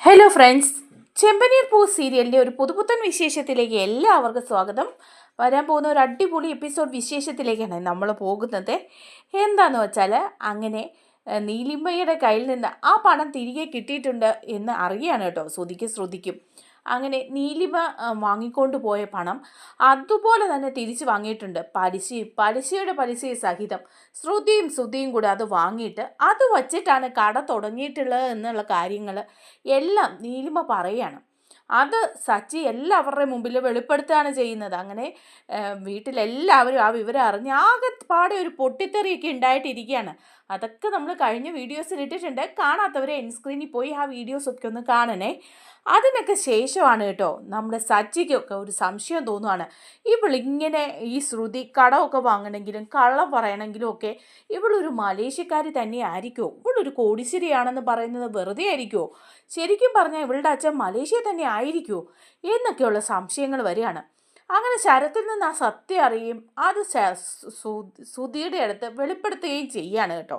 Hello friends, ചെമ്പനീർ പൂ സീരിയലിൻ്റെ ഒരു പുതുപുത്തൻ വിശേഷത്തിലേക്ക് എല്ലാവർക്കും സ്വാഗതം. വരാൻ പോകുന്ന ഒരു അടിപൊളി എപ്പിസോഡ് വിശേഷത്തിലേക്കാണ് നമ്മൾ പോകുന്നത്. എന്താണെന്ന് വെച്ചാൽ അങ്ങനെ നീലിമയുടെ കയ്യിൽ നിന്ന് ആ പണം തിരികെ കിട്ടിയിട്ടുണ്ട് എന്ന് അറിയാണ് കേട്ടോ ശ്രുതിക്കും. അങ്ങനെ നീലിമ വാങ്ങിക്കൊണ്ട് പോയ പണം അതുപോലെ തന്നെ തിരിച്ച് വാങ്ങിയിട്ടുണ്ട്. പലിശയുടെ സഹിതം ശ്രുതിയും കൂടെ അത് വാങ്ങിയിട്ട് അത് വച്ചിട്ടാണ് കട തുടങ്ങിയിട്ടുള്ളത് എന്നുള്ള കാര്യങ്ങൾ എല്ലാം നീലിമ പറയാണ്. അത് സച്ചി എല്ലാവരുടെയും മുമ്പിൽ വെളിപ്പെടുത്തുകയാണ് ചെയ്യുന്നത്. അങ്ങനെ വീട്ടിലെല്ലാവരും ആ വിവരം അറിഞ്ഞ് ആകെപ്പാടെ ഒരു പൊട്ടിത്തെറിയൊക്കെ ഉണ്ടായിട്ടിരിക്കുകയാണ്. അതൊക്കെ നമ്മൾ കഴിഞ്ഞ വീഡിയോസിൽ ഇട്ടിട്ടുണ്ട്. കാണാത്തവരെ എൻ സ്ക്രീനിൽ പോയി ആ വീഡിയോസൊക്കെ ഒന്ന് കാണണേ. അതിനൊക്കെ ശേഷമാണ് കേട്ടോ നമ്മുടെ സച്ചിക്കൊക്കെ ഒരു സംശയം തോന്നുവാണ്. ഇവളിങ്ങനെ ഈ ശ്രുതി കടമൊക്കെ വാങ്ങണമെങ്കിലും കള്ളം പറയണമെങ്കിലും ഒക്കെ ഇവളൊരു മലേഷ്യക്കാരി തന്നെ ആയിരിക്കുമോ? ഇവളൊരു കോടീശ്വരിയാണെന്ന് പറയുന്നത് വെറുതെ ആയിരിക്കുമോ? ശരിക്കും പറഞ്ഞാൽ ഇവളുടെ അച്ഛൻ മലേഷ്യ തന്നെ ആയിരിക്കുമോ എന്നൊക്കെയുള്ള സംശയങ്ങൾ വരികയാണ്. അങ്ങനെ ശരത്തിൽ നിന്ന് ആ സത്യം അറിയും. അത് ശ്രുതിയുടെ അടുത്ത് വെളിപ്പെടുത്തുകയും ചെയ്യാണ് കേട്ടോ.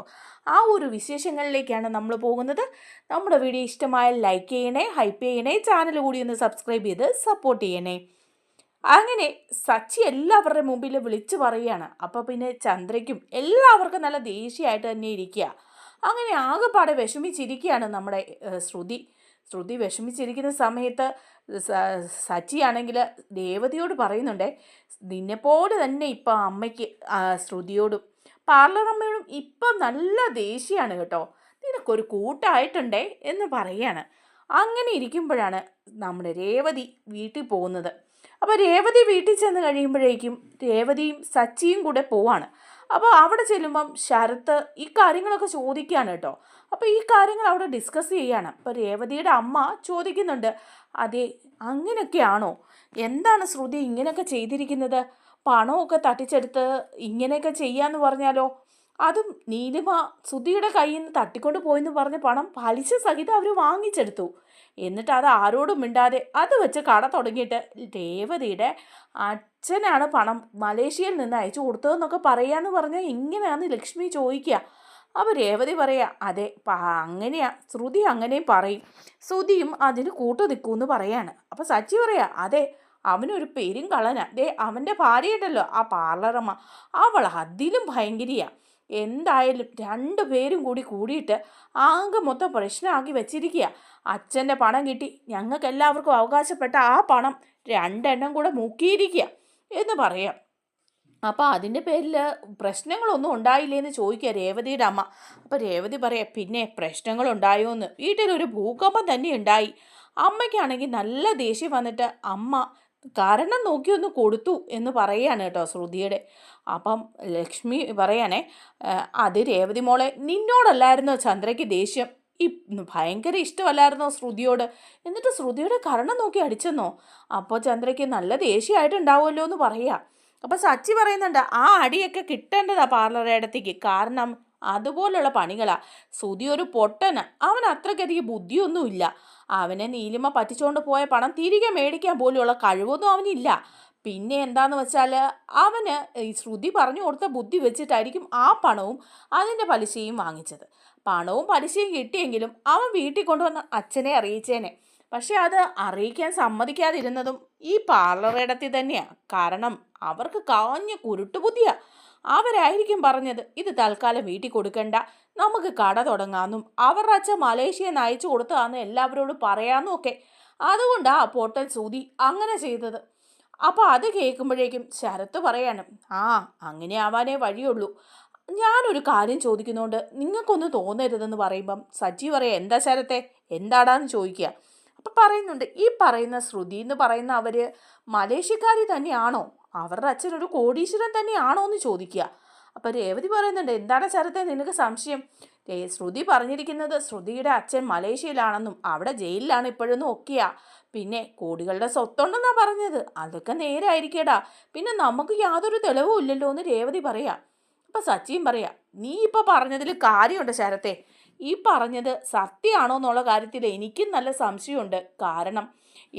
ആ ഒരു വിശേഷങ്ങളിലേക്കാണ് നമ്മൾ പോകുന്നത്. നമ്മുടെ വീഡിയോ ഇഷ്ടമായാൽ ലൈക്ക് ചെയ്യണേ, ഹൈപ്പ് ചെയ്യണേ, ചാനൽ കൂടി ഒന്ന് സബ്സ്ക്രൈബ് ചെയ്ത് സപ്പോർട്ട് ചെയ്യണേ. അങ്ങനെ സച്ചി എല്ലാവരുടെ മുമ്പിൽ വിളിച്ചു പറയുകയാണ്. അപ്പോൾ പിന്നെ ചന്ദ്രയ്ക്കും എല്ലാവർക്കും നല്ല ദേഷ്യമായിട്ട് തന്നെ ഇരിക്കുക. അങ്ങനെ ആകെപ്പാടെ വിഷമിച്ചിരിക്കുകയാണ് നമ്മുടെ ശ്രുതി വിഷമിച്ചിരിക്കുന്ന സമയത്ത് സച്ചിയാണെങ്കിൽ രേവതിയോട് പറയുന്നുണ്ടേ, നിന്നെപ്പോലെ തന്നെ ഇപ്പം അമ്മയ്ക്ക് ശ്രുതിയോടും പാർലറമ്മയോടും ഇപ്പം നല്ല ദേഷ്യമാണ് കേട്ടോ, നിനക്കൊരു കൂട്ടായിട്ടുണ്ടേ എന്ന് പറയാണ്. അങ്ങനെ ഇരിക്കുമ്പോഴാണ് നമ്മുടെ രേവതി വീട്ടിൽ പോകുന്നത്. അപ്പോൾ രേവതി വീട്ടിൽ ചെന്ന് കഴിയുമ്പോഴേക്കും രേവതിയും സച്ചിയും കൂടെ പോവാണ്. അപ്പോൾ അവിടെ ചെല്ലുമ്പം ശരത്ത് ഈ കാര്യങ്ങളൊക്കെ ചോദിക്കുകയാണ് കേട്ടോ. അപ്പോൾ ഈ കാര്യങ്ങൾ അവിടെ ഡിസ്കസ് ചെയ്യുകയാണ്. അപ്പോൾ രേവതിയുടെ അമ്മ ചോദിക്കുന്നുണ്ട്, അതെ അങ്ങനെയൊക്കെയാണോ? എന്താണ് ശ്രുതി ഇങ്ങനെയൊക്കെ ചെയ്തിരിക്കുന്നത്? പണമൊക്കെ തട്ടിച്ചെടുത്ത് ഇങ്ങനെയൊക്കെ ചെയ്യാന്ന് പറഞ്ഞാലോ? അതും നീലിമ ശ്രുതിയുടെ കയ്യിൽ നിന്ന് തട്ടിക്കൊണ്ട് പോയെന്ന് പറഞ്ഞ പണം പലിശ സഹിതം അവർ വാങ്ങിച്ചെടുത്തു. എന്നിട്ട് അത് ആരോടും മിണ്ടാതെ അത് വെച്ച് കട തുടങ്ങിയിട്ട് രേവതിയുടെ അച്ഛനാണ് പണം മലേഷ്യയിൽ നിന്ന് അയച്ചു കൊടുത്തതെന്നൊക്കെ പറയാന്ന് പറഞ്ഞാൽ ഇങ്ങനെയാണ് ലക്ഷ്മി ചോദിക്കുക. അപ്പോൾ രേവതി പറയാ, അതെ അങ്ങനെയാ, ശ്രുതി അങ്ങനെയും പറയും, ശ്രുതിയും അതിന് കൂട്ടു നിൽക്കുമെന്ന് പറയാണ്. അപ്പോൾ സച്ചി പറയാ, അതെ അവനൊരു പെരും കളനാ, ദേ അവൻ്റെ ഭാര്യയുണ്ടല്ലോ ആ പാർലറമ്മ, അവൾ അതിലും ഭയങ്കരിയാ. എന്തായാലും രണ്ടുപേരും കൂടിയിട്ട് ആകെ മൊത്തം പ്രശ്നമാക്കി വെച്ചിരിക്കുക. അച്ഛൻ്റെ പണം കിട്ടി, ഞങ്ങൾക്ക് എല്ലാവർക്കും അവകാശപ്പെട്ട ആ പണം രണ്ടെണ്ണം കൂടെ മുക്കിയിരിക്കുക എന്ന് പറയാം. അപ്പോൾ അതിൻ്റെ പേരിൽ പ്രശ്നങ്ങളൊന്നും ഉണ്ടായില്ലേന്ന് ചോദിക്കുക രേവതിയുടെ അമ്മ. അപ്പോൾ രേവതി പറയാം, പിന്നെ പ്രശ്നങ്ങളുണ്ടായോ എന്ന്, വീട്ടിലൊരു ഭൂകമ്പം തന്നെ ഉണ്ടായി. അമ്മയ്ക്കാണെങ്കിൽ നല്ല ദേഷ്യം വന്നിട്ട് അമ്മ കാരണം നോക്കിയൊന്ന് കൊടുത്തു എന്ന് പറയുകയാണ് കേട്ടോ ശ്രുതിയുടെ. അപ്പം ലക്ഷ്മി പറയാനേ, അത് രേവതി മോളെ നിന്നോടല്ലായിരുന്നോ ചന്ദ്രയ്ക്ക് ദേഷ്യം? ഭയങ്കര ഇഷ്ടമല്ലായിരുന്നോ ശ്രുതിയോട്? എന്നിട്ട് ശ്രുതിയുടെ കരണം നോക്കി അടിച്ചെന്നോ? അപ്പോൾ ചന്ദ്രയ്ക്ക് നല്ല ദേഷ്യമായിട്ടുണ്ടാവുമല്ലോ എന്ന് പറയുക. അപ്പോൾ സച്ചി പറയുന്നുണ്ട്, ആ അടിയൊക്കെ കിട്ടേണ്ടതാ പാർലറേടത്തേക്ക്, കാരണം അതുപോലുള്ള പണികളാ. ശ്രുതി ഒരു പൊട്ടന്, അവൻ അത്രയ്ക്കധികം ബുദ്ധിയൊന്നുമില്ല. അവനെ നീലിമ പറ്റിച്ചുകൊണ്ട് പോയ പണം തിരികെ മേടിക്കാൻ പോലെയുള്ള കഴിവൊന്നും അവനില്ല. പിന്നെ എന്താന്ന് വെച്ചാൽ അവന് ഈ ശ്രുതി പറഞ്ഞു കൊടുത്ത ബുദ്ധി വെച്ചിട്ടായിരിക്കും ആ പണവും അതിൻ്റെ പലിശയും വാങ്ങിച്ചത്. പണവും പലിശയും കിട്ടിയെങ്കിലും അവൻ വീട്ടിൽ കൊണ്ടുവന്ന് അച്ഛനെ അറിയിച്ചേനെ. പക്ഷെ അത് അറിയിക്കാൻ സമ്മതിക്കാതിരുന്നതും ഈ പാർലറിടത്തിൽ തന്നെയാണ്. കാരണം അവർക്ക് കാഞ്ഞ കുരുട്ടുബുദ്ധിയാ. അവരായിരിക്കും പറഞ്ഞത്, ഇത് തൽക്കാലം വീട്ടിൽ കൊടുക്കണ്ട, നമുക്ക് കട തുടങ്ങാമെന്നും അവരുടെ അച്ഛൻ മലേഷ്യയിൽ നിന്ന് അയച്ചു കൊടുത്തതാന്ന് എല്ലാവരോടും പറയാമെന്നും ഒക്കെ. അതുകൊണ്ടാണ് പൊട്ടൽ ശ്രുതി അങ്ങനെ ചെയ്തത്. അപ്പോൾ അത് കേൾക്കുമ്പോഴേക്കും ശരത്ത് പറയാണ്, ആ അങ്ങനെ ആവാനേ വഴിയുള്ളൂ. ഞാനൊരു കാര്യം ചോദിക്കുന്നതുകൊണ്ട് നിങ്ങൾക്കൊന്നും തോന്നരുതെന്ന് പറയുമ്പം സജി പറയാം, എന്താ ശരത്തെ, എന്താടാന്ന് ചോദിക്കുക. അപ്പം പറയുന്നുണ്ട്, ഈ പറയുന്ന ശ്രുതി എന്ന് പറയുന്ന അവർ മലേഷ്യക്കാരി തന്നെയാണോ? അവരുടെ അച്ഛനൊരു കോടീശ്വരൻ തന്നെയാണോ എന്ന് ചോദിക്കുക. അപ്പം രേവതി പറയുന്നുണ്ട്, എന്താണ് ശരത്തെ നിനക്ക് സംശയം? ശ്രുതി പറഞ്ഞിരിക്കുന്നത് ശ്രുതിയുടെ അച്ഛൻ മലേഷ്യയിലാണെന്നും അവിടെ ജയിലിലാണ് ഇപ്പോഴൊന്നും ഒക്കെയാ. പിന്നെ കോടികളുടെ സ്വത്തുണ്ടെന്നാണ് പറഞ്ഞത്. അതൊക്കെ നേരായിരിക്കടാ. പിന്നെ നമുക്ക് യാതൊരു തെളിവും ഇല്ലല്ലോ എന്ന് രേവതി പറയാം. അപ്പം സച്ചിയും പറയാം, നീ ഇപ്പോൾ പറഞ്ഞതിൽ കാര്യമുണ്ട് ശരത്തെ. ഈ പറഞ്ഞത് സത്യമാണോ എന്നുള്ള കാര്യത്തിൽ എനിക്കും നല്ല സംശയമുണ്ട്. കാരണം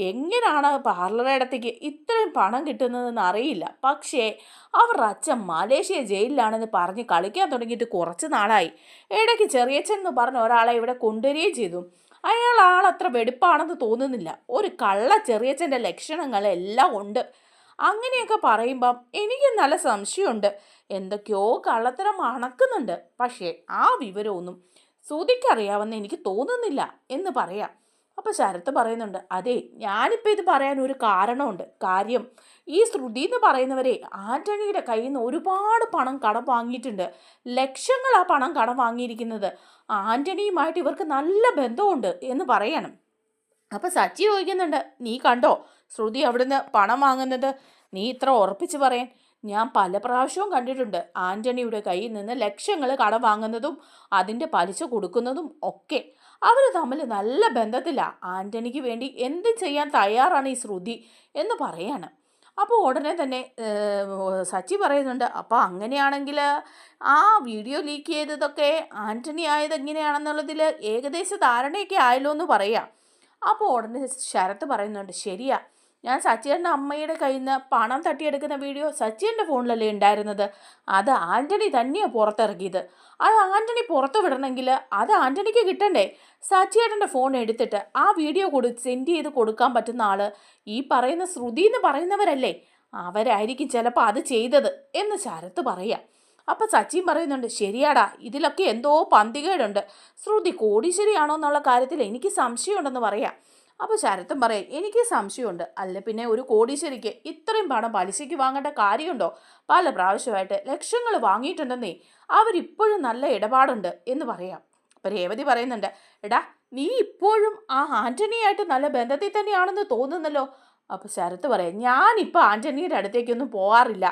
എങ്ങനെയാണ് പാർലറിടത്തേക്ക് ഇത്രയും പണം കിട്ടുന്നതെന്ന് അറിയില്ല. പക്ഷേ അവരുടെ അച്ഛൻ മലേഷ്യ ജയിലിലാണെന്ന് പറഞ്ഞ് കളിക്കാൻ തുടങ്ങിയിട്ട് കുറച്ച് നാളായി. ഇടയ്ക്ക് ചെറിയച്ഛൻ എന്ന് പറഞ്ഞ ഒരാളെ ഇവിടെ കൊണ്ടുവരികയും ചെയ്തു. അയാൾ ആളത്ര വെടുപ്പാണെന്ന് തോന്നുന്നില്ല. ഒരു കള്ള ചെറിയച്ഛൻ്റെ ലക്ഷണങ്ങളെല്ലാം ഉണ്ട്. അങ്ങനെയൊക്കെ പറയുമ്പം എനിക്ക് നല്ല സംശയമുണ്ട്. എന്തൊക്കെയോ കള്ളത്തരം മണക്കുന്നുണ്ട്. പക്ഷേ ആ വിവരമൊന്നും ശ്രുതിക്കറിയാമെന്ന് എനിക്ക് തോന്നുന്നില്ല എന്ന് പറയാം. അപ്പോൾ ശരത്ത് പറയുന്നുണ്ട്, അതെ, ഞാനിപ്പോൾ ഇത് പറയാൻ ഒരു കാരണമുണ്ട്. കാര്യം, ഈ ശ്രുതി എന്ന് പറയുന്നവരെ ആൻ്റണിയുടെ കയ്യിൽ നിന്ന് ഒരുപാട് പണം കടം വാങ്ങിയിട്ടുണ്ട്. ലക്ഷങ്ങളാ പണം കടം വാങ്ങിയിരിക്കുന്നത്. ആൻ്റണിയുമായിട്ട് ഇവർക്ക് നല്ല ബന്ധമുണ്ട് എന്ന് പറയണം. അപ്പം സച്ചി ചോദിക്കുന്നുണ്ട്, നീ കണ്ടോ ശ്രുതി അവിടുന്ന് പണം വാങ്ങുന്നത്? നീ ഇത്ര ഉറപ്പിച്ച് പറയാൻ? ഞാൻ പല പ്രാവശ്യവും കണ്ടിട്ടുണ്ട് ആൻ്റണിയുടെ കയ്യിൽ നിന്ന് ലക്ഷങ്ങൾ കടം വാങ്ങുന്നതും അതിൻ്റെ പലിശ കൊടുക്കുന്നതും ഒക്കെ. അവർ തമ്മിൽ നല്ല ബന്ധത്തിലാണ്. ആൻ്റണിക്ക് വേണ്ടി എന്തും ചെയ്യാൻ തയ്യാറാണ് ഈ ശ്രുതി എന്ന് പറയാണ്. അപ്പോൾ ഉടനെ തന്നെ സച്ചി പറയുന്നുണ്ട്, അപ്പോൾ അങ്ങനെയാണെങ്കിൽ ആ വീഡിയോ ലീക്ക് ചെയ്തതൊക്കെ ആൻ്റണി ആയത് എങ്ങനെയാണെന്നുള്ളതിൽ ഏകദേശ ധാരണയൊക്കെ ആയല്ലോ എന്ന് പറയാം. അപ്പോൾ ഉടനെ ശരത്ത് പറയുന്നുണ്ട്, ശരിയാ, ഞാൻ സച്ചിയുടെ അമ്മയുടെ കയ്യിൽ നിന്ന് പണം തട്ടിയെടുക്കുന്ന വീഡിയോ സച്ചിയുടെ ഫോണിലല്ലേ ഉണ്ടായിരുന്നത്. അത് ആൻ്റണി തന്നെയാണ് പുറത്തിറക്കിയത്. അത് ആൻ്റണി പുറത്ത് വിടണമെങ്കിൽ അത് ആൻ്റണിക്ക് കിട്ടണ്ടേ? സച്ചിയേട്ടൻ്റെ ഫോൺ എടുത്തിട്ട് ആ വീഡിയോ സെൻഡ് ചെയ്ത് കൊടുക്കാൻ പറ്റുന്ന ആൾ ഈ പറയുന്ന ശ്രുതി എന്ന് പറയുന്നവരല്ലേ? അവരായിരിക്കും ചിലപ്പോൾ അത് ചെയ്തത് എന്ന് ശരത്ത് പറയാം. അപ്പം സച്ചിൻ പറയുന്നുണ്ട്, ശരിയാടാ, ഇതിലൊക്കെ എന്തോ പന്തികേടുണ്ട്. ശ്രുതി കോടീശ്വരിയാണോ എന്നുള്ള കാര്യത്തിൽ എനിക്ക് സംശയമുണ്ടെന്ന് പറയാം. അപ്പോൾ ശരത്തും പറയും, എനിക്ക് സംശയമുണ്ട്. അല്ല പിന്നെ ഒരു കോടീശ്വരിക്ക് ഇത്രയും പണം പലിശയ്ക്ക് വാങ്ങേണ്ട കാര്യമുണ്ടോ? പല പ്രാവശ്യമായിട്ട് ലക്ഷങ്ങൾ വാങ്ങിയിട്ടുണ്ടെന്നേ. അവരിപ്പോഴും നല്ല ഇടപാടുണ്ട് എന്ന് പറയാം. അപ്പം രേവതി പറയുന്നുണ്ട്, എടാ, നീ ഇപ്പോഴും ആ ആൻ്റണിയായിട്ട് നല്ല ബന്ധത്തിൽ തന്നെയാണെന്ന് തോന്നുന്നല്ലോ. അപ്പോൾ ശരത്ത് പറയാം, ഞാനിപ്പോൾ ആൻ്റണിയുടെ അടുത്തേക്കൊന്നും പോകാറില്ല.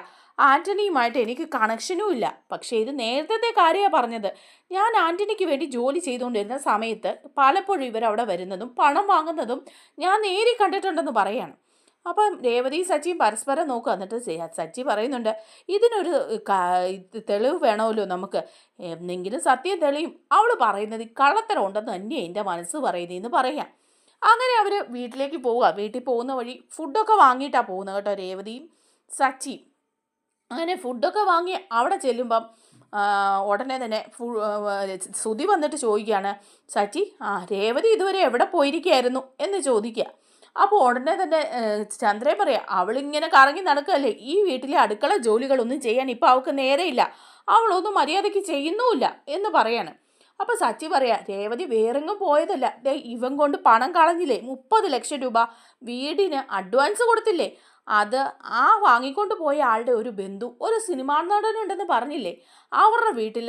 ആൻ്റണിയുമായിട്ട് എനിക്ക് കണക്ഷനും ഇല്ല. പക്ഷേ ഇത് നേരത്തെ കാര്യമാണ് പറഞ്ഞത്. ഞാൻ ആൻ്റണിക്ക് വേണ്ടി ജോലി ചെയ്തുകൊണ്ടിരുന്ന സമയത്ത് പലപ്പോഴും ഇവരവിടെ വരുന്നതും പണം വാങ്ങുന്നതും ഞാൻ നേരി കണ്ടിട്ടുണ്ടെന്ന് പറയാണ്. അപ്പം രേവതി സച്ചിയും പരസ്പരം നോക്കുക. എന്നിട്ട് സച്ചി പറയുന്നുണ്ട്, ഇതിനൊരു തെളിവ് വേണമല്ലോ നമുക്ക്. എന്തെങ്കിലും സത്യം തെളിയും. അവൾ പറയുന്നത് കള്ളത്തരം ഉണ്ടെന്ന് തന്നെയാണ് എൻ്റെ മനസ്സ് പറയുന്നതെന്ന് പറയാം. അങ്ങനെ അവർ വീട്ടിലേക്ക് പോവുക. വീട്ടിൽ പോകുന്ന വഴി ഫുഡൊക്കെ വാങ്ങിയിട്ടാണ് പോകുന്നത് കേട്ടോ, രേവതിയും സച്ചിയും. അങ്ങനെ ഫുഡൊക്കെ വാങ്ങി അവിടെ ചെല്ലുമ്പം ഉടനെ തന്നെ ശ്രുതി വന്നിട്ട് ചോദിക്കുകയാണ്, സച്ചി, രേവതി ഇതുവരെ എവിടെ പോയിരിക്കുകയായിരുന്നു എന്ന് ചോദിക്കുക. അപ്പോൾ ഉടനെ തന്നെ ചന്ദ്രൻ പറയാം, അവളിങ്ങനെ കറങ്ങി നടക്കുകയല്ലേ, ഈ വീട്ടിലെ അടുക്കള ജോലികളൊന്നും ചെയ്യാൻ ഇപ്പോൾ അവൾക്ക് നേരെയില്ല, അവളൊന്നും മര്യാദയ്ക്ക് ചെയ്യുന്നുമില്ല എന്ന് പറയാണ്. അപ്പോൾ സച്ചി പറയാം, രേവതി വേറെങ്ങും പോയതല്ല, ഇവൻ കൊണ്ട് പണം കളഞ്ഞില്ലേ, 30 ലക്ഷം രൂപ വീടിന് അഡ്വാൻസ് കൊടുത്തില്ലേ, അത് ആ വാങ്ങിക്കൊണ്ട് പോയ ആളുടെ ഒരു ബന്ധു ഒരു സിനിമാ നടനുണ്ടെന്ന് പറഞ്ഞില്ലേ, അവരുടെ വീട്ടിൽ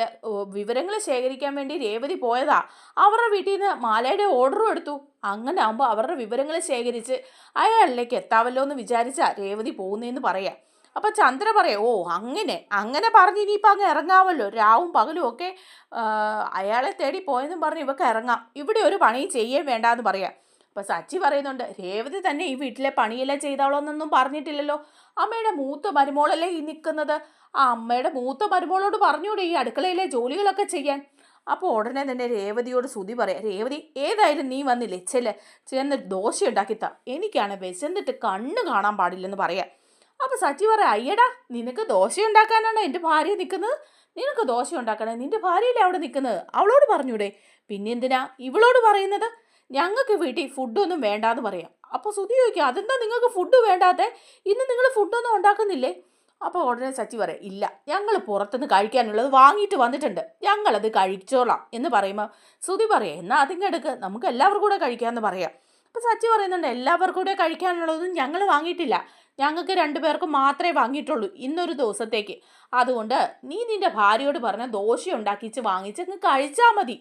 വിവരങ്ങൾ ശേഖരിക്കാൻ വേണ്ടി രേവതി പോയതാ. അവരുടെ വീട്ടിൽ നിന്ന് മാലയുടെ ഓർഡറും എടുത്തു. അങ്ങനെ ആകുമ്പോൾ അവരുടെ വിവരങ്ങൾ ശേഖരിച്ച് അയാളിലേക്ക് എത്താവല്ലോ എന്ന് വിചാരിച്ചാൽ രേവതി പോകുന്നതെന്ന് പറയാം. അപ്പം ചന്ദ്ര പറയാം, ഓ അങ്ങനെ പറഞ്ഞ് ഇനിയിപ്പോൾ അങ്ങ് ഇറങ്ങാമല്ലോ, രാവും പകലും ഒക്കെ അയാളെ തേടി പോയെന്നും പറഞ്ഞ് ഇവക്ക് ഇറങ്ങാം, ഇവിടെ ഒരു പണിയും ചെയ്യേ വേണ്ടാന്ന് പറയാം. അപ്പം സച്ചി പറയുന്നുണ്ട്, രേവതി തന്നെ ഈ വീട്ടിലെ പണിയെല്ലാം ചെയ്തോളോന്നൊന്നും പറഞ്ഞിട്ടില്ലല്ലോ, അമ്മയുടെ മൂത്ത മരുമോളല്ലേ ഈ നിൽക്കുന്നത്, ആ അമ്മയുടെ മൂത്ത മരുമോളോട് പറഞ്ഞൂടെ ഈ അടുക്കളയിലെ ജോലികളൊക്കെ ചെയ്യാൻ. അപ്പോൾ ഉടനെ തന്നെ രേവതിയോട് ശ്രുതി പറയാം, രേവതി ഏതായാലും നീ വന്നില്ലേ, ചെന്ന് ദോശ ഉണ്ടാക്കിത്താ, എനിക്കാണ് വിശന്നിട്ട് കണ്ണ് കാണാൻ പാടില്ലെന്ന് പറയാം. അപ്പോൾ സച്ചി പറയാം, അയ്യടാ, നിനക്ക് ദോശ ഉണ്ടാക്കാനാണോ എൻ്റെ ഭാര്യ നിൽക്കുന്നത്? നിനക്ക് ദോശ ഉണ്ടാക്കണേ, നിൻ്റെ ഭാര്യയല്ലേ അവിടെ നിൽക്കുന്നത്, അവളോട് പറഞ്ഞൂടെ, പിന്നെ എന്തിനാ ഇവളോട് പറയുന്നത്? ഞങ്ങൾക്ക് വീട്ടിൽ ഫുഡൊന്നും വേണ്ടാന്ന് പറയാം. അപ്പോൾ ശ്രുതി ചോദിക്കുക, അതെന്താ നിങ്ങൾക്ക് ഫുഡ് വേണ്ടാതെ, ഇന്ന് നിങ്ങൾ ഫുഡൊന്നും ഉണ്ടാക്കുന്നില്ലേ? അപ്പോൾ ഉടനെ സച്ചി പറയാം, ഇല്ല, ഞങ്ങൾ പുറത്തുനിന്ന് കഴിക്കാനുള്ളത് വാങ്ങിയിട്ട് വന്നിട്ടുണ്ട്, ഞങ്ങളത് കഴിച്ചോളാം എന്ന് പറയുമ്പോൾ ശ്രുതി പറയാം, എന്നാൽ അതിങ്ങെടുക്ക്, നമുക്ക് എല്ലാവർക്കും കൂടെ കഴിക്കാമെന്ന് പറയാം. അപ്പോൾ സച്ചി പറയുന്നുണ്ട്, എല്ലാവർക്കും കൂടെ കഴിക്കാനുള്ളതും ഞങ്ങൾ വാങ്ങിയിട്ടില്ല, ഞങ്ങൾക്ക് 2 പേർക്കും മാത്രമേ വാങ്ങിയിട്ടുള്ളൂ ഇന്നൊരു ദിവസത്തേക്ക്. അതുകൊണ്ട് നീ നിൻ്റെ ഭാര്യയോട് പറഞ്ഞ ദോശ ഉണ്ടാക്കിച്ച് വാങ്ങിച്ച് അങ്ങ് കഴിച്ചാൽ മതി.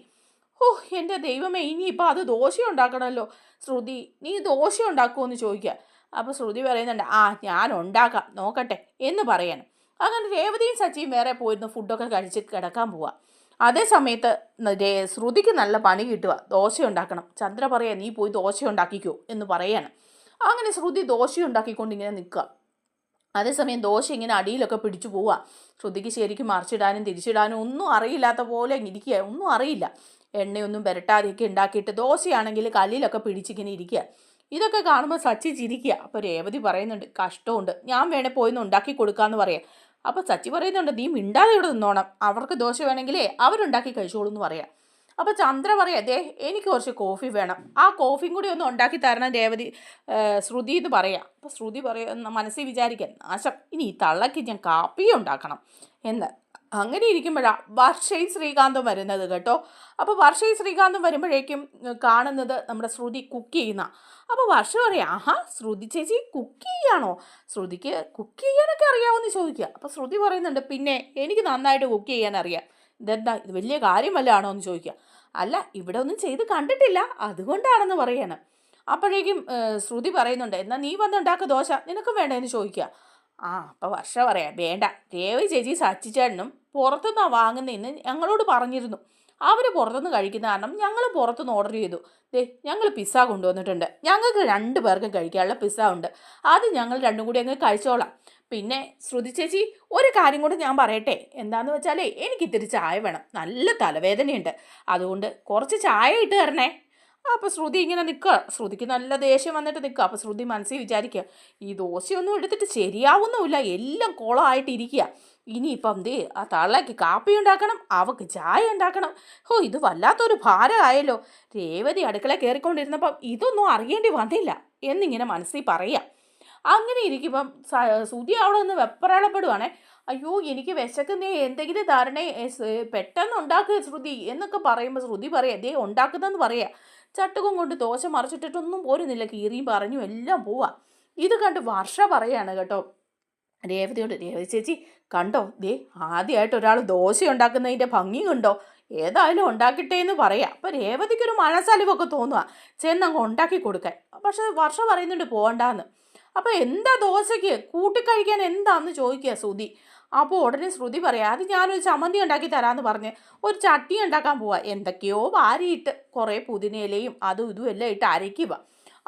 ഓ എൻ്റെ ദൈവമേ, ഇനിയിപ്പോൾ അത് ദോശ ഉണ്ടാക്കണമല്ലോ. ശ്രുതി, നീ ദോശ ഉണ്ടാക്കുമോ എന്ന് ചോദിക്കുക. അപ്പോൾ ശ്രുതി പറയുന്നുണ്ട്, ഞാൻ ഉണ്ടാക്കാം, നോക്കട്ടെ എന്ന് പറയാൻ. അങ്ങനെ രേവതിയും സച്ചിയും വേറെ പോയിരുന്നു ഫുഡൊക്കെ കഴിച്ച് കിടക്കാൻ പോവുക. അതേ സമയത്ത് ശ്രുതിക്ക് നല്ല പണി കിട്ടുക, ദോശ ഉണ്ടാക്കണം. ചന്ദ്ര പറയാ, നീ പോയി ദോശ ഉണ്ടാക്കിക്കോ എന്ന് പറയാണ്. അങ്ങനെ ശ്രുതി ദോശ ഉണ്ടാക്കിക്കൊണ്ട് ഇങ്ങനെ നിൽക്കുക. അതേസമയം ദോശ ഇങ്ങനെ അടിയിലൊക്കെ പിടിച്ചു പോവുക. ശ്രുതിക്ക് ശരിക്കും മറിച്ചിടാനും തിരിച്ചിടാനും ഒന്നും അറിയില്ലാത്ത പോലെ ഇരിക്കുക, ഒന്നും അറിയില്ല. എണ്ണയൊന്നും പുരട്ടാതെയൊക്കെ ഉണ്ടാക്കിയിട്ട് ദോശയാണെങ്കിൽ കല്ലിലൊക്കെ പിടിച്ചിങ്ങനെ ഇരിക്കുക. ഇതൊക്കെ കാണുമ്പോൾ സച്ചി ചിരിക്കുക. അപ്പോൾ രേവതി പറയുന്നുണ്ട്, കഷ്ടമുണ്ട്, ഞാൻ വേണേൽ പോയിന്ന് ഉണ്ടാക്കി കൊടുക്കാമെന്ന് പറയാം. അപ്പോൾ സച്ചി പറയുന്നുണ്ട്, നീ മിണ്ടാതെ ഇവിടെ നിന്നോണം, അവർക്ക് ദോശ വേണമെങ്കിലേ അവരുണ്ടാക്കി കഴിച്ചോളൂ എന്ന് പറയാം. അപ്പോൾ ചന്ദ്ര പറയാം, ദേ എനിക്ക് കുറച്ച് കോഫി വേണം, ആ കോഫിയും കൂടി ഒന്ന് ഉണ്ടാക്കി തരണം ശ്രുതി എന്ന് പറയാം. അപ്പോൾ ശ്രുതി പറയുന്ന മനസ്സിൽ വിചാരിക്കാൻ, നാശം, ഇനി ഈ തള്ളക്ക് ഞാൻ കാപ്പി ഉണ്ടാക്കണം എന്ന്. അങ്ങനെ ഇരിക്കുമ്പോഴാണ് വർഷയും ശ്രീകാന്തും വരുന്നത് കേട്ടോ. അപ്പോൾ വർഷയും ശ്രീകാന്തും വരുമ്പോഴേക്കും കാണുന്നത് നമ്മുടെ ശ്രുതി കുക്ക് ചെയ്യുന്ന. അപ്പോൾ വർഷ പറയാം, ആഹാ ശ്രുതി ചേച്ചി കുക്ക് ചെയ്യാണോ, ശ്രുതിക്ക് കുക്ക് ചെയ്യാനൊക്കെ അറിയാമെന്ന് ചോദിക്കുക. അപ്പോൾ ശ്രുതി പറയുന്നുണ്ട്, പിന്നെ എനിക്ക് നന്നായിട്ട് കുക്ക് ചെയ്യാൻ അറിയാം, ഇതെന്താ ഇത് വലിയ കാര്യം വല്ലതാണോ എന്ന് ചോദിക്കുക. അല്ല, ഇവിടെ ഒന്നും ചെയ്ത് കണ്ടിട്ടില്ല അതുകൊണ്ടാണെന്ന് പറയാണ്. അപ്പോഴേക്കും ശ്രുതി പറയുന്നുണ്ട്, എന്നാൽ നീ വന്നുണ്ടാക്കുക ദോശ, നിനക്കും വേണ്ടതെന്ന് ചോദിക്കുക. അപ്പോൾ വർഷ പറയാം, വേണ്ട, രേവതി ചേച്ചി സച്ചിച്ചേട്ടനും പുറത്തുനിന്നാണ് വാങ്ങുന്നതെന്ന് ഞങ്ങളോട് പറഞ്ഞിരുന്നു, അവർ പുറത്തുനിന്ന് കഴിക്കുന്ന കാരണം ഞങ്ങൾ പുറത്തുനിന്ന് ഓർഡർ ചെയ്തു. ദേ ഞങ്ങൾ പിസ്സ കൊണ്ടുവന്നിട്ടുണ്ട്, ഞങ്ങൾക്ക് 2 പേർക്കും കഴിക്കാനുള്ള പിസ്സ ഉണ്ട്, അത് ഞങ്ങൾ 2 കൂടി അങ്ങ് കഴിച്ചോളാം. പിന്നെ ശ്രുതി ചേച്ചി ഒരു കാര്യം കൂടി ഞാൻ പറയട്ടെ, എന്താണെന്ന് വെച്ചാലേ എനിക്ക് ഇത്തിരി ചായ വേണം, നല്ല തലവേദനയുണ്ട്, അതുകൊണ്ട് കുറച്ച് ചായ ഇട്ട് തരണേ. അപ്പോൾ ശ്രുതി ഇങ്ങനെ നിൽക്കുക, ശ്രുതിക്ക് നല്ല ദേഷ്യം വന്നിട്ട് നിൽക്കുക. അപ്പോൾ ശ്രുതി മനസ്സിൽ വിചാരിക്കുക, ഈ ദോശയൊന്നും എടുത്തിട്ട് ശരിയാവുന്നുമില്ല, എല്ലാം കുളമായിട്ടിരിക്കുക, ഇനിയിപ്പം ദേ ആ തള്ളയ്ക്ക് കാപ്പി ഉണ്ടാക്കണം, അവൾക്ക് ചായ ഉണ്ടാക്കണം, ഇത് വല്ലാത്തൊരു ഭാരമായല്ലോ, രേവതി അടുക്കള കയറിക്കൊണ്ടിരുന്നപ്പം ഇതൊന്നും അറിയേണ്ടി വന്നില്ല എന്നിങ്ങനെ മനസ്സിൽ പറയുക. അങ്ങനെ ഇരിക്കുമ്പം ശ്രുതി അവിടെ നിന്ന് വെപ്രാളപ്പെടുവാണേ, അയ്യോ എനിക്ക് വിശക്കുന്നേ, എന്തെങ്കിലും തരണേ, പെട്ടെന്ന് ഉണ്ടാക്കുക ശ്രുതി എന്നൊക്കെ പറയുമ്പോൾ ശ്രുതി പറയാം, ദേ ഉണ്ടാക്കുന്നതെന്ന് പറയാം. ചട്ടുകം കൊണ്ട് ദോശ മറിച്ചിട്ടിട്ടൊന്നും പോരുന്നില്ല, കീറിയും പറഞ്ഞു എല്ലാം പോവാ. ഇത് കണ്ട് വർഷ പറയാണ് കേട്ടോ രേവതിയോട്, രേവതി ചേച്ചി കണ്ടോ, ദേ ആദ്യമായിട്ട് ഒരാൾ ദോശ ഉണ്ടാക്കുന്നതിൻ്റെ ഭംഗി കണ്ടോ, ഏതായാലും ഉണ്ടാക്കിട്ടേ എന്ന് പറയാം. അപ്പോൾ രേവതിക്കൊരു മനസ്സലിവൊക്കെ തോന്നുക ചെന്നങ്ങ് ഉണ്ടാക്കി കൊടുക്കാൻ. പക്ഷെ വർഷ പറയുന്നുണ്ട് പോകണ്ടാന്ന്. അപ്പോൾ എന്താ ദോശയ്ക്ക് കൂട്ടിക്കഴിക്കാൻ എന്താന്ന് ചോദിക്കുക ശ്രുതി. അപ്പോൾ ഉടനെ ശ്രുതി പറയാം, അത് ഞാനൊരു ചമ്മന്തി ഉണ്ടാക്കി തരാമെന്ന് പറഞ്ഞ് ഒരു ചട്നി ഉണ്ടാക്കാൻ പോവാ, എന്തൊക്കെയോ വാരിയിട്ട് കുറേ പുതിനയിലയും അതും ഇതും എല്ലാം ഇട്ട് അരയ്ക്കുക.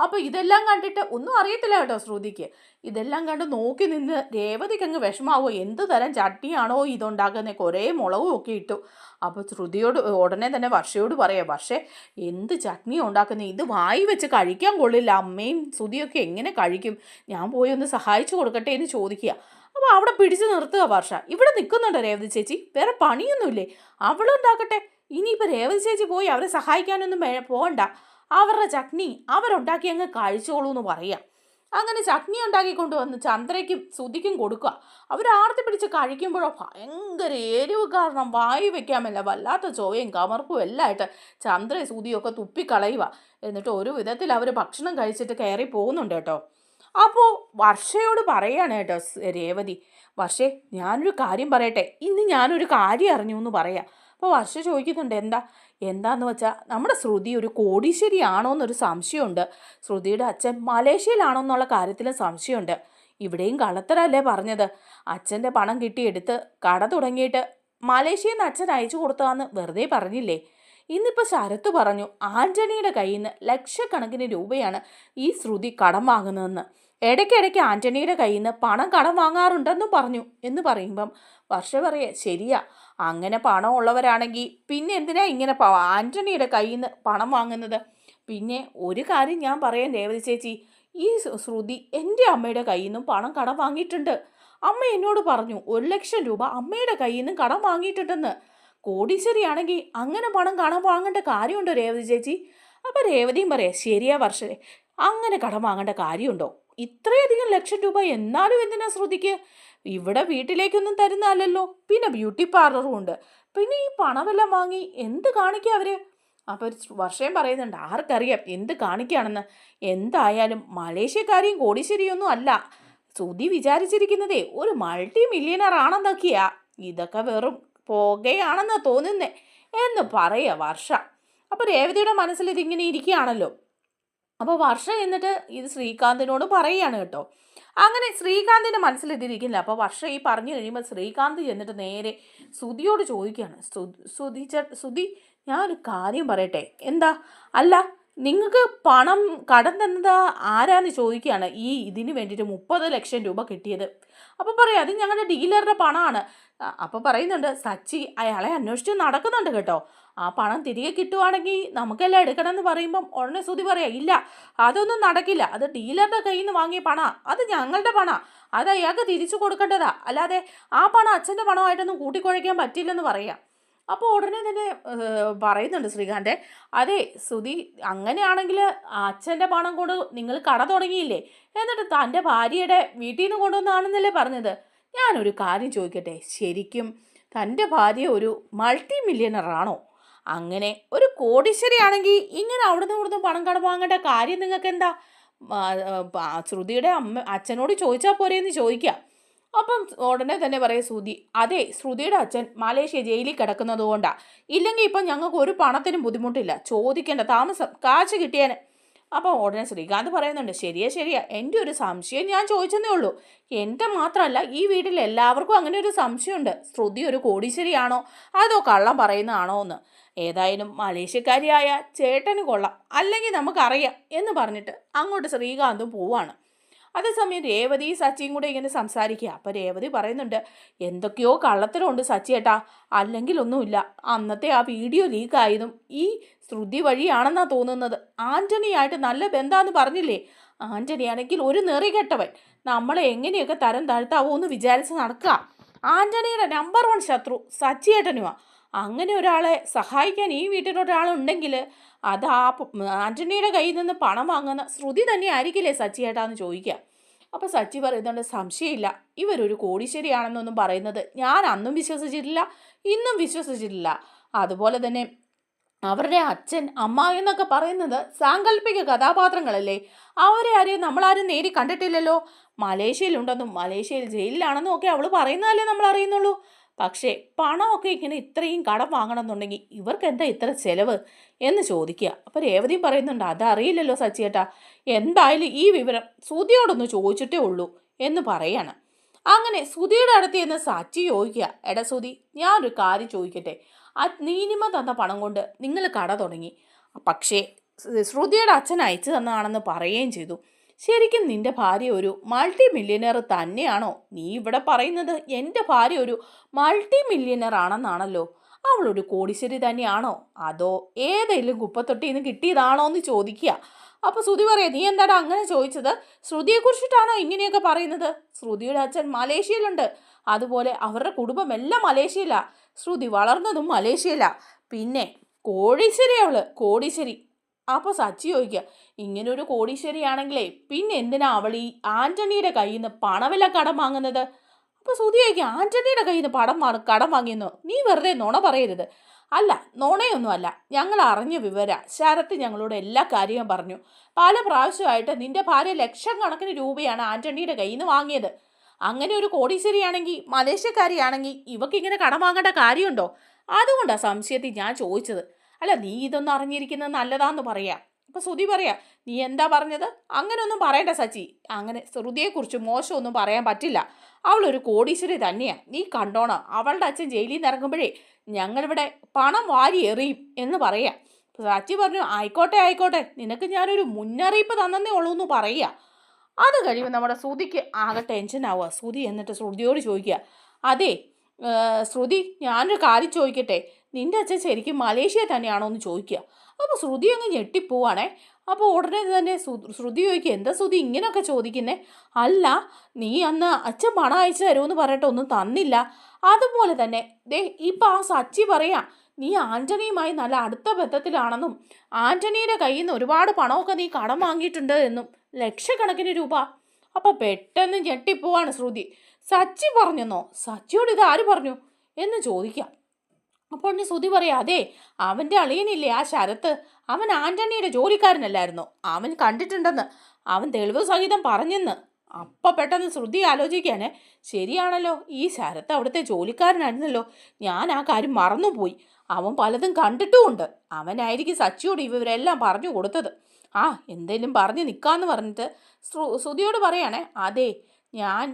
അപ്പോൾ ഇതെല്ലാം കണ്ടിട്ട് ഒന്നും അറിയത്തില്ല കേട്ടോ ശ്രുതിക്ക്. ഇതെല്ലാം കണ്ട് നോക്കി നിന്ന് രേവതിക്ക് അങ്ങ് വിഷമാവോ, എന്ത് തരം ചട്നിയാണോ ഇതുണ്ടാക്കുന്നത്, കുറേ മുളകും ഒക്കെ ഇട്ടു. അപ്പോൾ ശ്രുതിയോട് ഉടനെ തന്നെ വർഷയോട് പറയാം, വർഷേ എന്ത് ചട്നിയാണ് ഉണ്ടാക്കുന്നത്, ഇത് വായി വെച്ച് കഴിക്കാൻ കൊള്ളില്ല, അമ്മയും ശ്രുതിയൊക്കെ എങ്ങനെ കഴിക്കും, ഞാൻ പോയി ഒന്ന് സഹായിച്ചു കൊടുക്കട്ടെ എന്ന് ചോദിക്കുക. അപ്പോൾ അവിടെ പിടിച്ചു നിർത്തുക വർഷ. ഇവിടെ നിൽക്കുന്നുണ്ടോ രേവതി ചേച്ചി, വേറെ പണിയൊന്നുമില്ലേ, അവളുണ്ടാക്കട്ടെ, ഇനിയിപ്പോൾ രേവതി ചേച്ചി പോയി അവരെ സഹായിക്കാനൊന്നും പോകണ്ട, അവരുടെ ചട്നി അവരുണ്ടാക്കി അങ്ങ് കഴിച്ചോളൂ എന്ന് പറയാം. അങ്ങനെ ചട്നി ഉണ്ടാക്കിക്കൊണ്ട് വന്ന് ചന്ദ്രയ്ക്കും ശ്രുതിക്കും കൊടുക്കുക. അവർ ആർത്തി പിടിച്ച് കഴിക്കുമ്പോഴോ ഭയങ്കര എരിവ് കാരണം വായി വെക്കാമല്ല, വല്ലാത്ത ചോയയും കമർപ്പും എല്ലാം ആയിട്ട് ചന്ദ്ര ശ്രുതിയൊക്കെ തുപ്പിക്കളയുക. എന്നിട്ട് ഒരു വിധത്തിൽ അവർ ഭക്ഷണം കഴിച്ചിട്ട് കയറി പോകുന്നുണ്ട് കേട്ടോ. അപ്പോൾ വർഷയോട് പറയാണ് കേട്ടോ രേവതി, വർഷേ ഞാനൊരു കാര്യം പറയട്ടെ, ഇന്ന് ഞാനൊരു കാര്യം അറിഞ്ഞു എന്ന് പറയാം. അപ്പോൾ വർഷ ചോദിക്കുന്നുണ്ട്, എന്താന്ന് വെച്ചാൽ നമ്മുടെ ശ്രുതി ഒരു കോടീശ്വരിയാണോ എന്നൊരു സംശയമുണ്ട്, ശ്രുതിയുടെ അച്ഛൻ മലേഷ്യയിലാണോ എന്നുള്ള കാര്യത്തിലും സംശയമുണ്ട്. ഇവിടെയും കള്ളത്തരല്ലേ പറഞ്ഞത്, അച്ഛൻ്റെ പണം കിട്ടിയെടുത്ത് കട തുടങ്ങിയിട്ട് മലേഷ്യയിൽ നിന്ന് അച്ഛൻ അയച്ചു കൊടുത്തതാന്ന് വെറുതെ പറഞ്ഞില്ലേ. ഇന്നിപ്പോൾ ശരത്ത് പറഞ്ഞു ആൻ്റണിയുടെ കയ്യിൽ നിന്ന് ലക്ഷക്കണക്കിന് രൂപയാണ് ഈ ശ്രുതി കടം വാങ്ങുന്നതെന്ന്, ഇടയ്ക്കിടയ്ക്ക് ആൻ്റണിയുടെ കയ്യിൽ നിന്ന് പണം കടം വാങ്ങാറുണ്ടെന്നും പറഞ്ഞു എന്ന് പറയുമ്പം വർഷ പറയേ, ശരിയാ, അങ്ങനെ പണം ഉള്ളവരാണെങ്കിൽ പിന്നെ എന്തിനാ ഇങ്ങനെ ആൻ്റണിയുടെ കയ്യിൽ നിന്ന് പണം വാങ്ങുന്നത്. പിന്നെ ഒരു കാര്യം ഞാൻ പറയാൻ രേവതി ചേച്ചി, ഈ ശ്രുതി എൻ്റെ അമ്മയുടെ കയ്യിൽ നിന്നും പണം കടം വാങ്ങിയിട്ടുണ്ട്. അമ്മ എന്നോട് പറഞ്ഞു 1,00,000 രൂപ അമ്മയുടെ കയ്യിൽ നിന്നും കടം വാങ്ങിയിട്ടുണ്ടെന്ന്. കോടീശ്വരിയാണെങ്കിൽ അങ്ങനെ പണം കടം വാങ്ങേണ്ട കാര്യമുണ്ടോ രേവതി ചേച്ചി? അപ്പം രേവതിയും പറയാം, ശരിയാ വർഷേ, അങ്ങനെ കടം വാങ്ങേണ്ട കാര്യമുണ്ടോ, ഇത്രയധികം ലക്ഷം രൂപ എന്നാലും എന്തിനാ ശ്രുതിക്ക്, ഇവിടെ വീട്ടിലേക്കൊന്നും തരുന്നതല്ലോ, പിന്നെ ബ്യൂട്ടി പാർലറും ഉണ്ട്, പിന്നെ ഈ പണമെല്ലാം വാങ്ങി എന്ത് കാണിക്കുക അവർ. അപ്പോൾ വർഷയും പറയുന്നുണ്ട്, ആർക്കറിയാം എന്ത് കാണിക്കുകയാണെന്ന്, എന്തായാലും മലേഷ്യക്കാരെയും കോടീശ്വരിയൊന്നും അല്ല, ശ്രുതി വിചാരിച്ചിരിക്കുന്നതേ ഒരു മൾട്ടി മില്യണർ ആണെന്നൊക്കെയാ, ഇതൊക്കെ വെറും പോകുകയാണെന്നാ തോന്നുന്നേ എന്ന് പറയുക വർഷ. അപ്പോൾ രേവതിയുടെ മനസ്സിൽ ഇതിങ്ങനെ ഇരിക്കുകയാണല്ലോ. അപ്പോൾ വർഷ എന്നിട്ട് ഇത് ശ്രീകാന്തിനോട് പറയുകയാണ് കേട്ടോ. അങ്ങനെ ശ്രീകാന്തിൻ്റെ മനസ്സിൽ ഇതിരിക്കില്ല. അപ്പോൾ വർഷ ഈ പറഞ്ഞു കഴിയുമ്പോൾ ശ്രീകാന്ത് ചെന്നിട്ട് നേരെ ശ്രുതിയോട് ചോദിക്കുകയാണ്, ശ്രുതി ഞാനൊരു കാര്യം പറയട്ടെ, എന്താ, അല്ല നിങ്ങൾക്ക് പണം കടം തന്നത് ആരാന്ന് ചോദിക്കുകയാണ്, ഈ ഇതിന് വേണ്ടിയിട്ട് 30 ലക്ഷം രൂപ കിട്ടിയത്. അപ്പോൾ പറയാം, അത് ഞങ്ങളുടെ ഡീലറുടെ പണമാണ്. അപ്പോൾ പറയുന്നുണ്ട്, സച്ചി അയാളെ അന്വേഷിച്ച് നടക്കുന്നുണ്ട് കേട്ടോ, ആ പണം തിരികെ കിട്ടുവാണെങ്കിൽ നമുക്കെല്ലാം എടുക്കണമെന്ന് പറയുമ്പം ഉടനെ ശ്രുതി പറയാം, ഇല്ല അതൊന്നും നടക്കില്ല, അത് ഡീലറുടെ കയ്യിൽ നിന്ന് വാങ്ങിയ പണമാണ്, അത് ഞങ്ങളുടെ പണമാണ്, അത് അയാൾക്ക് തിരിച്ചു കൊടുക്കേണ്ടതാ, അല്ലാതെ ആ പണം അച്ഛൻ്റെ പണമായിട്ടൊന്നും കൂട്ടിക്കുഴയ്ക്കാൻ പറ്റില്ലെന്ന് പറയാം. അപ്പോൾ ഉടനെ തന്നെ പറയുന്നുണ്ട് ശ്രീകാന്ത്, അതെ ശ്രുതി, അങ്ങനെയാണെങ്കിൽ അച്ഛൻ്റെ പണം കൊണ്ട് നിങ്ങൾ കട തുടങ്ങിയില്ലേ, എന്നിട്ട് തൻ്റെ ഭാര്യയുടെ വീട്ടിൽ നിന്ന് കൊണ്ടുവന്നാണെന്നല്ലേ പറഞ്ഞത്. ഞാനൊരു കാര്യം ചോദിക്കട്ടെ, ശരിക്കും തൻ്റെ ഭാര്യ ഒരു മൾട്ടി മില്യണറാണോ? അങ്ങനെ ഒരു കോടീശ്വരിയാണെങ്കിൽ ഇങ്ങനെ അവിടുന്ന് ഇവിടുന്ന് പണം കടം വാങ്ങേണ്ട കാര്യം നിങ്ങൾക്ക് എന്താ? ശ്രുതിയുടെ അച്ഛനോട് ചോദിച്ചാൽ പോരെയെന്ന് ചോദിക്കാം. അപ്പം ഉടനെ തന്നെ പറയും ശ്രുതി, അതെ ശ്രുതിയുടെ അച്ഛൻ മലേഷ്യ ജയിലിൽ കിടക്കുന്നത് കൊണ്ടാണ്, ഇല്ലെങ്കിൽ ഇപ്പം ഞങ്ങൾക്ക് ഒരു പണത്തിനും ബുദ്ധിമുട്ടില്ല, ചോദിക്കേണ്ട താമസം, കാശ് കിട്ടിയേനെ. അപ്പോൾ ഉടനെ ശ്രീകാന്ത് പറയുന്നുണ്ട്, ശരിയാ, എൻ്റെ ഒരു സംശയം ഞാൻ ചോദിച്ചെന്നേ ഉള്ളൂ. എൻ്റെ മാത്രമല്ല, ഈ വീട്ടിൽ എല്ലാവർക്കും അങ്ങനെ ഒരു സംശയമുണ്ട്, ശ്രുതി ഒരു കോടീശ്വരിയാണോ അതോ കള്ളം പറയുന്നതാണോ എന്ന്. ഏതായാലും മലേഷ്യക്കാരിയായ ചേട്ടന് കൊള്ളാം, അല്ലെങ്കിൽ നമുക്കറിയാം എന്ന് പറഞ്ഞിട്ട് അങ്ങോട്ട് ശ്രീകാന്തും പോവാണ്. അതേസമയം രേവതി സച്ചിയും കൂടെ ഇങ്ങനെ സംസാരിക്കുക. അപ്പം രേവതി പറയുന്നുണ്ട്, എന്തൊക്കെയോ കള്ളത്തരമുണ്ട് സച്ചിയേട്ടാ, അല്ലെങ്കിൽ ഒന്നുമില്ല, അന്നത്തെ ആ വീഡിയോ ലീക്കായതും ഈ ശ്രുതി വഴിയാണെന്നാണ് തോന്നുന്നത്. ആൻ്റണിയായിട്ട് നല്ല ബന്ധാന്ന് പറഞ്ഞില്ലേ, ആൻ്റണിയാണെങ്കിൽ ഒരു നെറികെട്ടവൻ, നമ്മളെ എങ്ങനെയൊക്കെ തരം താഴ്ത്താവോ എന്ന് വിചാരിച്ച് നടക്കുക. ആൻ്റണിയുടെ നമ്പർ 1 ശത്രു സച്ചിയേട്ടനുമാ. അങ്ങനെ ഒരാളെ സഹായിക്കാൻ ഈ വീട്ടിലൊരാളുണ്ടെങ്കിൽ അത് ആ ആൻ്റണിയുടെ കയ്യിൽ നിന്ന് പണം വാങ്ങുന്ന ശ്രുതി തന്നെ ആയിരിക്കില്ലേ സച്ചിയേട്ടാന്ന് ചോദിക്കുക. അപ്പോൾ സച്ചി പറയുന്നുണ്ട്, സംശയമില്ല, ഇവരൊരു കോടീശ്വരിയാണെന്നൊന്നും പറയുന്നത് ഞാൻ അന്നും വിശ്വസിച്ചിട്ടില്ല, ഇന്നും വിശ്വസിച്ചിട്ടില്ല. അതുപോലെ തന്നെ അവരുടെ അച്ഛൻ അമ്മ എന്നൊക്കെ പറയുന്നത് സാങ്കല്പിക കഥാപാത്രങ്ങളല്ലേ, അവരെ ആരെയും നമ്മളാരും നേരി കണ്ടിട്ടില്ലല്ലോ. മലേഷ്യയിലുണ്ടെന്നും മലേഷ്യയിൽ ജയിലിലാണെന്നും ഒക്കെ അവൾ പറയുന്നതല്ലേ നമ്മൾ അറിയുന്നുള്ളൂ. പക്ഷേ പണമൊക്കെ ഇങ്ങനെ ഇത്രയും കടം വാങ്ങണമെന്നുണ്ടെങ്കിൽ ഇവർക്ക് എന്താ ഇത്ര ചെലവ് എന്ന് ചോദിക്കുക. അപ്പോൾ രേവതിയും പറയുന്നുണ്ട്, അതറിയില്ലല്ലോ സച്ചിയേട്ടാ, എന്തായാലും ഈ വിവരം ശ്രുതിയോടൊന്ന് ചോദിച്ചിട്ടേ ഉള്ളൂ എന്ന് പറയാണ്. അങ്ങനെ ശ്രുതിയുടെ അടുത്ത് ചെന്ന് സച്ചി ചോദിക്കുക, എടാ ശ്രുതി, ഞാനൊരു കാര്യം ചോദിക്കട്ടെ, ആ നീനിമ തന്ന പണം കൊണ്ട് നിങ്ങൾ കട തുടങ്ങി, പക്ഷേ ശ്രുതിയുടെ അച്ഛൻ അയച്ചു തന്നതാണെന്ന് പറയുകയും ചെയ്തു. ശരിക്കും നിന്റെ ഭാര്യ ഒരു മൾട്ടി മില്യനർ തന്നെയാണോ? നീ ഇവിടെ പറയുന്നത് എൻ്റെ ഭാര്യ ഒരു മൾട്ടി മില്യനർ ആണെന്നാണല്ലോ. അവളൊരു കോടീശ്വരി തന്നെയാണോ അതോ ഏതെങ്കിലും കുപ്പത്തൊട്ടിയിൽ നിന്ന് കിട്ടിയതാണോ എന്ന് ചോദിക്കുക. അപ്പോൾ ശ്രുതി പറയാം, നീ എന്താണ് അങ്ങനെ ചോദിച്ചത്? ശ്രുതിയെക്കുറിച്ചിട്ടാണോ ഇങ്ങനെയൊക്കെ പറയുന്നത്? ശ്രുതിയുടെ അച്ഛൻ മലേഷ്യയിലുണ്ട്, അതുപോലെ അവരുടെ കുടുംബം എല്ലാം മലേഷ്യയിലാണ്, ശ്രുതി വളർന്നതും മലേഷ്യയിലാണ്, പിന്നെ കോടീശ്വരി, അവള് കോടീശ്വരി. അപ്പോൾ സച്ചി ചോദിക്കുക, ഇങ്ങനൊരു കോടീശ്വരിയാണെങ്കിലേ പിന്നെ എന്തിനാ അവൾ ഈ ആൻ്റണിയുടെ കയ്യിൽ നിന്ന് പണമെല്ലാം കടം വാങ്ങുന്നത്? അപ്പോൾ ശ്രുതി ചോദിക്കുക, ആൻ്റണിയുടെ കയ്യിൽ നിന്ന് കടം വാങ്ങിയെന്നോ? നീ വെറുതെ നുണ പറയരുത്. അല്ല, നുണയൊന്നുമല്ല, ഞങ്ങൾ അറിഞ്ഞ വിവര, ശരത്ത് ഞങ്ങളോട് എല്ലാ കാര്യവും പറഞ്ഞു. പല പ്രാവശ്യമായിട്ട് നിന്റെ ഭാര്യ ലക്ഷക്കണക്കിന് രൂപയാണ് ആൻ്റണിയുടെ കയ്യിൽ നിന്ന് വാങ്ങിയത്. അങ്ങനെ ഒരു കോടീശ്വരിയാണെങ്കിൽ, മലേഷ്യക്കാരിയാണെങ്കിൽ ഇവക്കിങ്ങനെ കടം വാങ്ങേണ്ട കാര്യമുണ്ടോ? അതുകൊണ്ടാണ് സംശയത്തിൽ ഞാൻ ചോദിച്ചത്. അല്ല, നീ ഇതൊന്നും അറിഞ്ഞിരിക്കുന്നത് നല്ലതാന്ന് പറയാം. അപ്പം ശ്രുതി പറയാ, നീ എന്താ പറഞ്ഞത്? അങ്ങനെയൊന്നും പറയണ്ട സച്ചി, അങ്ങനെ ശ്രുതിയെക്കുറിച്ച് മോശമൊന്നും പറയാൻ പറ്റില്ല, അവളൊരു കോടീശ്വരി തന്നെയാണ്, നീ കണ്ടോണം, അവളുടെ അച്ഛൻ ജയിലിൽ നിന്ന് ഇറങ്ങുമ്പോഴേ ഞങ്ങളിവിടെ പണം വാരി എറിയും എന്ന് പറയാം. സച്ചി പറഞ്ഞു, ആയിക്കോട്ടെ, നിനക്ക് ഞാനൊരു മുന്നറിയിപ്പ് തന്നേ ഉള്ളൂ എന്ന് പറയുക. അത് കഴിയുമ്പോൾ നമ്മുടെ ശ്രുതിക്ക് ആകെ ടെൻഷൻ ആവുക. ശ്രുതി എന്നിട്ട് ശ്രുതിയോട് ചോദിക്കുക, അതെ ശ്രുതി, ഞാനൊരു കാര്യം ചോദിക്കട്ടെ, നിൻ്റെ അച്ഛൻ ശരിക്കും മലേഷ്യ തന്നെയാണോ എന്ന് ചോദിക്കുക. അപ്പോൾ ശ്രുതി അങ്ങ് ഞെട്ടിപ്പോവാണേ. അപ്പോൾ ഉടനെ തന്നെ ശ്രുതി ചോദിക്കുക, എന്താ ശ്രുതി ഇങ്ങനെയൊക്കെ ചോദിക്കുന്നേ? അല്ല, നീ അന്ന് അച്ഛൻ പണം അയച്ചു തരുമെന്ന് പറഞ്ഞിട്ട് ഒന്നും തന്നില്ല. അതുപോലെ തന്നെ ദേ ഇപ്പം ആ സച്ചി പറയാം, നീ ആൻ്റണിയുമായി നല്ല അടുത്ത ബന്ധത്തിലാണെന്നും ആൻ്റണിയുടെ കയ്യിൽ നിന്ന് ഒരുപാട് പണമൊക്കെ നീ കടം വാങ്ങിയിട്ടുണ്ട് എന്നും, ലക്ഷക്കണക്കിന് രൂപ. അപ്പം പെട്ടെന്ന് ഞെട്ടിപ്പോവാണ് ശ്രുതി. സച്ചി പറഞ്ഞെന്നോ? സച്ചിയോട് ഇത് ആര് പറഞ്ഞു എന്ന് ചോദിക്കാം. അപ്പോൾ നീ ശ്രുതി പറയാം, അതെ, അവൻ്റെ അളിയനില്ലേ ആ ശരത്ത്, അവൻ ആൻ്റണിയുടെ ജോലിക്കാരനല്ലായിരുന്നോ, അവൻ കണ്ടിട്ടുണ്ടെന്ന് അവൻ തെളിവ് സഹിതം പറഞ്ഞെന്ന്. അപ്പം പെട്ടെന്ന് ശ്രുതി ആലോചിക്കാനേ, ശരിയാണല്ലോ, ഈ ശരത്ത് അവിടുത്തെ ജോലിക്കാരനായിരുന്നല്ലോ, ഞാൻ ആ കാര്യം മറന്നുപോയി, അവൻ പലതും കണ്ടിട്ടുമുണ്ട്, അവനായിരിക്കും സച്ചിയോട് ഇവരെല്ലാം പറഞ്ഞു കൊടുത്തത്. ആ എന്തേലും പറഞ്ഞ് നിൽക്കാമെന്ന് പറഞ്ഞിട്ട് ശ്രുതിയോട് പറയാണേ, അതെ, ഞാൻ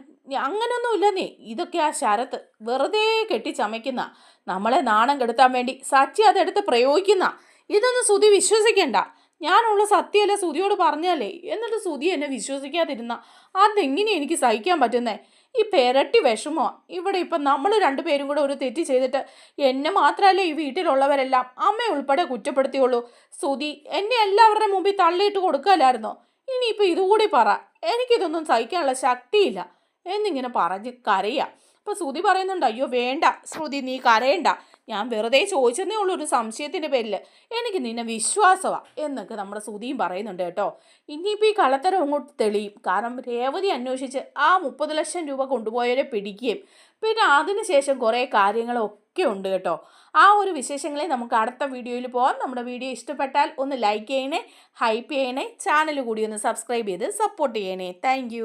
അങ്ങനെയൊന്നും ഇല്ലെന്നേ, ഇതൊക്കെ ആ ശരത്ത് വെറുതെ കെട്ടിച്ചമയ്ക്കുന്ന, നമ്മളെ നാണം കെടുത്താൻ വേണ്ടി സച്ചി അതെടുത്ത് പ്രയോഗിക്കുന്ന, ഇതൊന്നും ശ്രുതി വിശ്വസിക്കണ്ട, ഞാനുള്ള സത്യമല്ല ശ്രുതിയോട് പറഞ്ഞാലേ, എന്നിട്ട് ശ്രുതി എന്നെ വിശ്വസിക്കാതിരുന്ന അതെങ്ങനെ എനിക്ക് സഹിക്കാൻ പറ്റുന്നേ? ഈ പെരട്ടി വിഷമോ. ഇവിടെ ഇപ്പം നമ്മൾ രണ്ടുപേരും കൂടെ ഒരു തെറ്റ് ചെയ്തിട്ട് എന്നെ മാത്രമല്ല ഈ വീട്ടിലുള്ളവരെല്ലാം അമ്മ ഉൾപ്പെടെ കുറ്റപ്പെടുത്തിയുള്ളൂ. ശ്രുതി എന്നെ എല്ലാവരുടെ മുമ്പിൽ തള്ളിയിട്ട് കൊടുക്കലായിരുന്നോ? ഇനിയിപ്പോൾ ഇതുകൂടി പറ, എനിക്കിതൊന്നും സഹിക്കാനുള്ള ശക്തിയില്ല എന്നിങ്ങനെ പറഞ്ഞ് കരയുക. അപ്പോൾ ശ്രുതി പറയുന്നുണ്ട്, അയ്യോ വേണ്ട ശ്രുതി, നീ കരയണ്ട, ഞാൻ വെറുതെ ചോദിച്ചെന്നേ ഉള്ളൂ, ഒരു സംശയത്തിൻ്റെ പേരിൽ. എനിക്ക് നിന്നെ വിശ്വാസമാണ് എന്നൊക്കെ നമ്മുടെ സുധിയും പറയുന്നുണ്ട് കേട്ടോ. ഇനിയിപ്പോൾ ഈ കള്ളത്തരം അങ്ങോട്ട് തെളിയും. കാരണം രേവതി അന്വേഷിച്ച് ആ 30 ലക്ഷം രൂപ കൊണ്ടുപോയവരെ പിടിക്കുകയും പിന്നെ അതിനുശേഷം കുറേ കാര്യങ്ങളൊക്കെ ഉണ്ട് കേട്ടോ. ആ ഒരു വിശേഷങ്ങളെ നമുക്ക് അടുത്ത വീഡിയോയിൽ പോകാം. നമ്മുടെ വീഡിയോ ഇഷ്ടപ്പെട്ടാൽ ഒന്ന് ലൈക്ക് ചെയ്യണേ, ഹൈപ്പ് ചെയ്യണേ, ചാനൽ കൂടി ഒന്ന് സബ്സ്ക്രൈബ് ചെയ്ത് സപ്പോർട്ട് ചെയ്യണേ. താങ്ക്